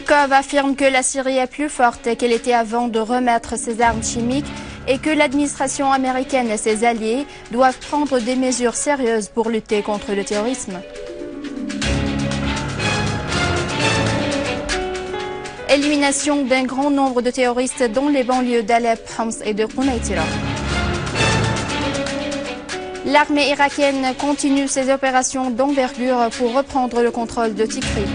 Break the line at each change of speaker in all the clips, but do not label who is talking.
Ryabkov affirme que la Syrie est plus forte qu'elle était avant de remettre ses armes chimiques et que l'administration américaine et ses alliés doivent prendre des mesures sérieuses pour lutter contre le terrorisme. Élimination d'un grand nombre de terroristes dans les banlieues d'Alep, Homs et de Quneitra. L'armée irakienne continue ses opérations d'envergure pour reprendre le contrôle de Tikrit.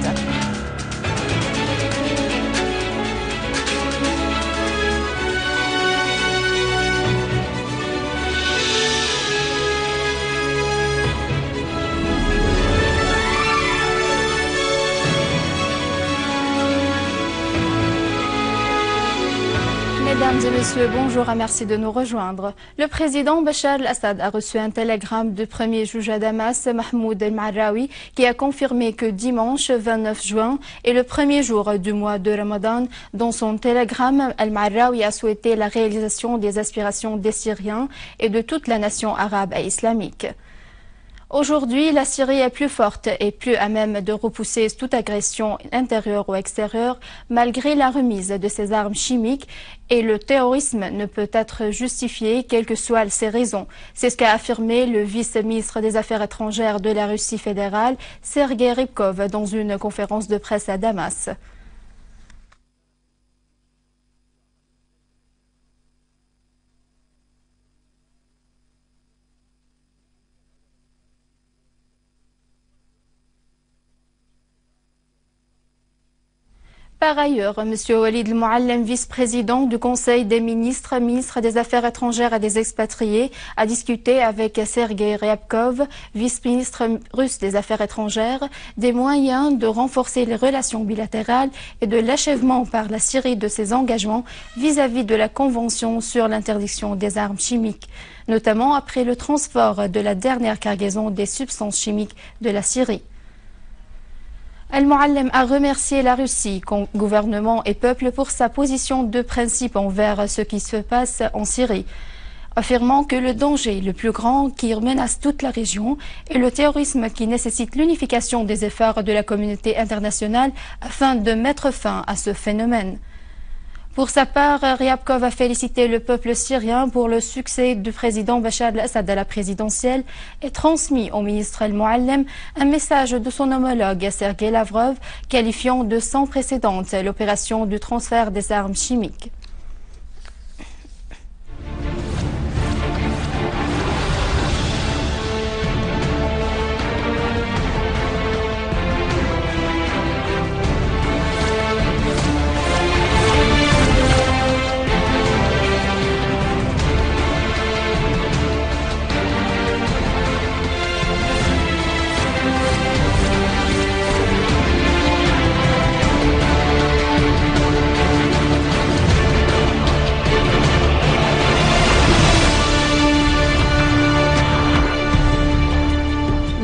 Mesdames et messieurs, bonjour et merci de nous rejoindre. Le président Bachar al-Assad a reçu un télégramme du premier juge à Damas, Mahmoud el-Marraoui, qui a confirmé que dimanche 29 juin est le premier jour du mois de Ramadan. Dans son télégramme, el-Marraoui a souhaité la réalisation des aspirations des Syriens et de toute la nation arabe et islamique. Aujourd'hui, la Syrie est plus forte et plus à même de repousser toute agression intérieure ou extérieure, malgré la remise de ses armes chimiques, et le terrorisme ne peut être justifié, quelles que soient ses raisons. C'est ce qu'a affirmé le vice-ministre des Affaires étrangères de la Russie fédérale, Sergei Rybkov, dans une conférence de presse à Damas. Par ailleurs, M. Walid el-Mouallem, vice-président du Conseil des ministres, ministre des Affaires étrangères et des expatriés, a discuté avec Sergei Ryabkov, vice-ministre russe des Affaires étrangères, des moyens de renforcer les relations bilatérales et de l'achèvement par la Syrie de ses engagements vis-à-vis de la Convention sur l'interdiction des armes chimiques, notamment après le transport de la dernière cargaison des substances chimiques de la Syrie. El-Mouallem a remercié la Russie, gouvernement et peuple pour sa position de principe envers ce qui se passe en Syrie, affirmant que le danger le plus grand qui menace toute la région est le terrorisme qui nécessite l'unification des efforts de la communauté internationale afin de mettre fin à ce phénomène. Pour sa part, Ryabkov a félicité le peuple syrien pour le succès du président Bachar al-Assad à la présidentielle et transmis au ministre El-Mouallem un message de son homologue Sergei Lavrov qualifiant de sans précédent l'opération du transfert des armes chimiques.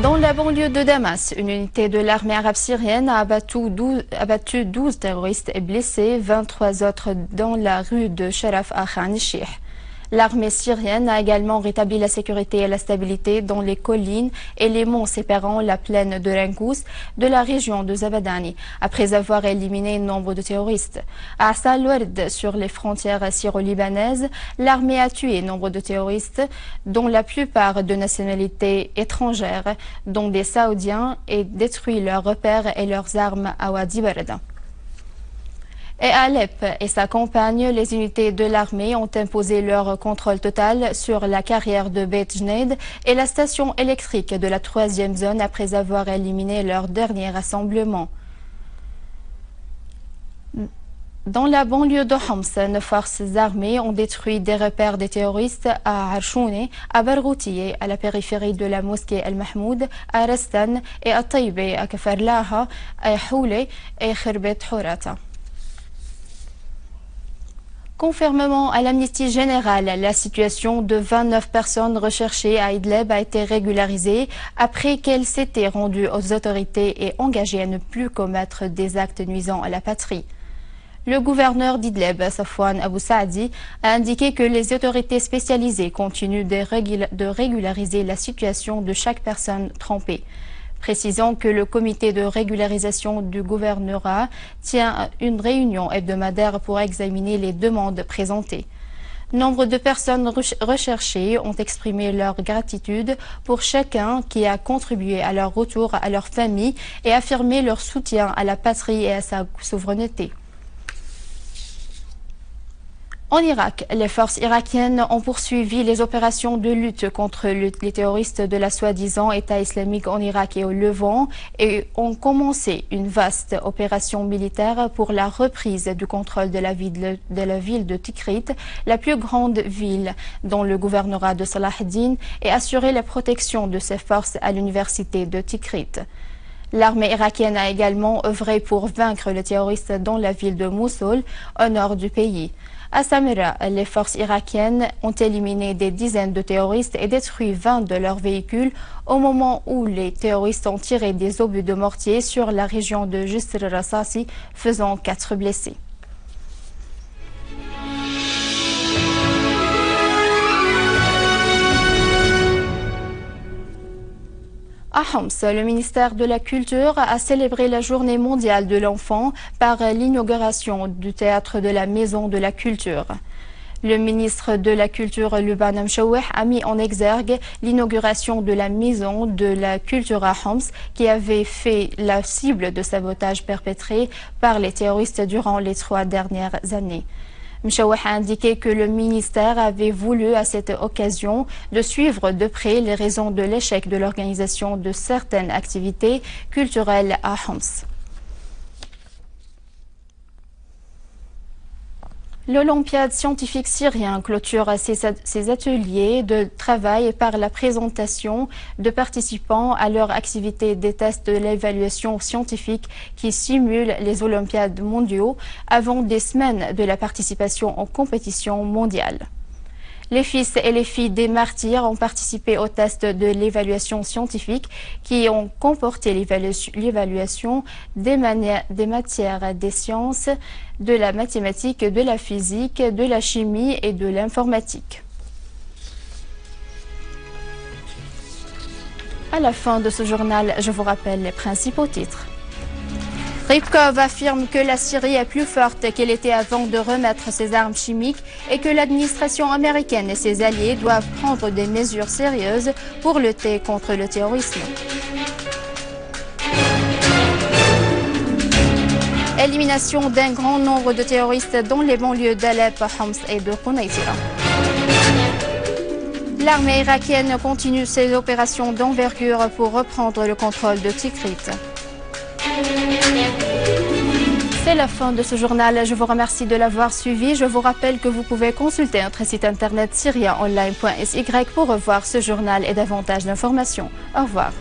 Dans la banlieue de Damas, une unité de l'armée arabe syrienne a abattu 12 terroristes et blessé 23 autres dans la rue de Sharaf à Khan el-Sheikh. L'armée syrienne a également rétabli la sécurité et la stabilité dans les collines et les monts séparant la plaine de Rangous de la région de Zabadani, après avoir éliminé nombre de terroristes. À Asal-Ward, sur les frontières syro-libanaises, l'armée a tué nombre de terroristes, dont la plupart de nationalité étrangère, dont des Saoudiens, et détruit leurs repères et leurs armes à Wadi Barada. Et à Alep et sa campagne, les unités de l'armée ont imposé leur contrôle total sur la carrière de Beit Jneid et la station électrique de la 3e zone après avoir éliminé leur dernier rassemblement. Dans la banlieue de Homs, nos forces armées ont détruit des repères des terroristes à Archoune, à Barghouti, à la périphérie de la mosquée El-Mahmoud, à Rastan et à Taïbe, à Kafarlaha, à Houle et Khirbet Hourata. Conformément à l'amnistie générale, la situation de 29 personnes recherchées à Idlib a été régularisée après qu'elles s'étaient rendues aux autorités et engagées à ne plus commettre des actes nuisants à la patrie. Le gouverneur d'Idlib, Safwan Abou Saadi, a indiqué que les autorités spécialisées continuent de régulariser la situation de chaque personne trompée. Précisons que le comité de régularisation du gouvernorat tient une réunion hebdomadaire pour examiner les demandes présentées. Nombre de personnes recherchées ont exprimé leur gratitude pour chacun qui a contribué à leur retour à leur famille et affirmé leur soutien à la patrie et à sa souveraineté. En Irak, les forces irakiennes ont poursuivi les opérations de lutte contre les terroristes de la soi-disant État islamique en Irak et au Levant et ont commencé une vaste opération militaire pour la reprise du contrôle de la ville de Tikrit, la plus grande ville dans le gouvernorat de Salah ad-Din, et assurer la protection de ses forces à l'université de Tikrit. L'armée irakienne a également œuvré pour vaincre les terroristes dans la ville de Mossoul, au nord du pays. À Samira, les forces irakiennes ont éliminé des dizaines de terroristes et détruit 20 de leurs véhicules au moment où les terroristes ont tiré des obus de mortier sur la région de Jisr al-Rasasi, faisant 4 blessés. À Homs, le ministère de la Culture a célébré la Journée mondiale de l'enfant par l'inauguration du théâtre de la Maison de la Culture. Le ministre de la Culture, Luban Mchaweh, a mis en exergue l'inauguration de la Maison de la Culture à Homs, qui avait fait la cible de sabotage perpétré par les terroristes durant les 3 dernières années. Mchaweh a indiqué que le ministère avait voulu à cette occasion de suivre de près les raisons de l'échec de l'organisation de certaines activités culturelles à Homs. L'Olympiade scientifique syrien clôture ses ateliers de travail par la présentation de participants à leur activité des tests de l'évaluation scientifique qui simulent les Olympiades mondiaux avant des semaines de la participation en compétition mondiale. Les fils et les filles des martyrs ont participé aux tests de l'évaluation scientifique qui ont comporté l'évaluation des matières des sciences, de la mathématique, de la physique, de la chimie et de l'informatique. À la fin de ce journal, je vous rappelle les principaux titres. Rybkov affirme que la Syrie est plus forte qu'elle était avant de remettre ses armes chimiques et que l'administration américaine et ses alliés doivent prendre des mesures sérieuses pour lutter contre le terrorisme. Élimination d'un grand nombre de terroristes dans les banlieues d'Alep, Homs et de Quneitra. L'armée irakienne continue ses opérations d'envergure pour reprendre le contrôle de Tikrit. C'est la fin de ce journal. Je vous remercie de l'avoir suivi. Je vous rappelle que vous pouvez consulter notre site internet syriaonline.sy pour revoir ce journal et davantage d'informations. Au revoir.